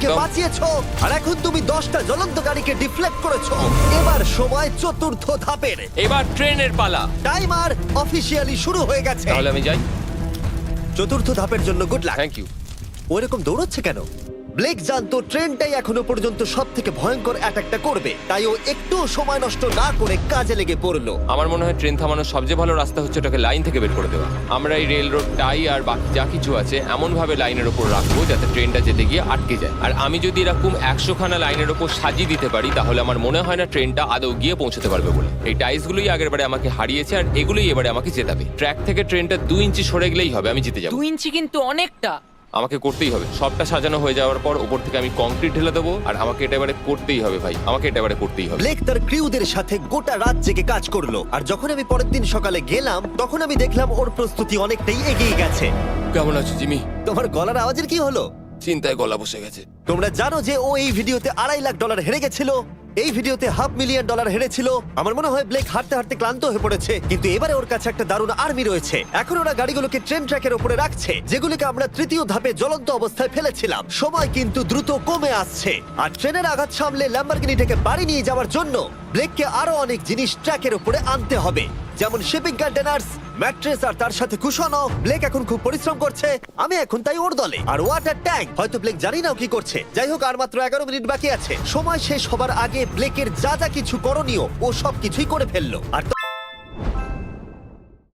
কে বাঁচিয়েছো আর এখন তুমি 10টা জ্বলন্ত গাড়িকে ডিফ্লেক্ট করেছো। এবার সময় চতুর্থ ধাপের। এবার ট্রেনের পালা। টাইমার অফিসিয়ালি শুরু হয়ে গেছে। তাহলে আমি যাই। চতুর্থ ধাপের জন্য গুড লাক। Thank you. ওইরকম দৌড়চ্ছে কেন? ব্লেক জানতো ট্রেনটাই এখনো পর্যন্ত সব থেকে ভয়ঙ্কর অ্যাটাকটা করবে, তাই ও একটু সময় নষ্ট না করে কাজে লেগে পড়লো। আমার মনে হয় ট্রেন থামানোর সবচেয়ে ভালো রাস্তা হচ্ছে ওটাকে লাইন থেকে বের করে দেওয়া। আমরা এই রেল রোড টাই আর বাকি যা কিছু আছে এমন ভাবে লাইনের ওপর রাখবো যাতে ট্রেনটা যেতে গিয়ে আটকে যায়। আর আমি যদি এরকম 100খানা লাইনের ওপর সাজিয়ে দিতে পারি তাহলে আমার মনে হয় না ট্রেনটা আদৌ গিয়ে পৌঁছতে পারবে বলে। এই টাইলসগুলোই আগের বারে আমাকে হারিয়েছে আর এগুলোই এবারে আমাকে জেতাবে। ট্র্যাক থেকে ট্রেনটা 2 ইঞ্চি সরে গেলেই হবে, আমি জিতে যাবো। 2 ইঞ্চি কিন্তু অনেকটা। আমাকে করতেই হবে। সবটা সাজানো হয়ে যাওয়ার পর উপর থেকে আমি কংক্রিট ঢেলে দেবো আর আমাকে এটা এবারে করতেই হবে ভাই, আমাকে এটা এবারে করতেই হবে। ব্লেক তার ক্রিউদের সাথে গোটা রাত জেগে কাজ করলো, আর যখন আমি পরের দিন সকালে গেলাম তখন আমি দেখলাম ওর প্রস্তুতি অনেকটাই এগিয়ে গেছে। কেমন আছো জিমি? তোমার গলার আওয়াজের কি হলো? চিন্তায় গলা বসে গেছে। তোমরা জানো যে ও এই ভিডিওতে $2.5 লাখ হেরে গেছিল, এই ভিডিওতে $500,000 হেরেছিল। আমার মনে হয় ব্লেক হাঁটতে হাঁটতে ক্লান্ত হয়ে পড়েছে, কিন্তু এবারে ওর কাছে একটা দারুণ আর্মি রয়েছে। এখন ওরা গাড়িগুলোকে ট্রেন ট্র্যাকের উপরে রাখছে, যেগুলিকে আমরা তৃতীয় ধাপে জ্বলন্ত অবস্থায় ফেলেছিলাম। সময় কিন্তু দ্রুত কমে আসছে, আর ট্রেনের আঘাত সামলে ল্যাম্বরগিনিটাকে বাড়ি নিয়ে যাওয়ার জন্য ব্লেককে আরো অনেক জিনিস ট্র্যাকের উপরে আনতে হবে, যেমন শিপিং কন্টেনার্স, ম্যাট্রেস আর তার সাথে কুশনও। ব্লেক এখন খুব পরিশ্রম করছে, আমি এখন তাই ওর দলে। আর ওয়াটার ট্যাঙ্ক, হয়তো ব্লেক জানি না ও কি করছে। যাই হোক, আর মাত্র 11 মিনিট বাকি আছে। সময় শেষ হবার আগে ব্লেকের যা যা কিছু করণীয় ও সব কিছুই করে ফেললো। আর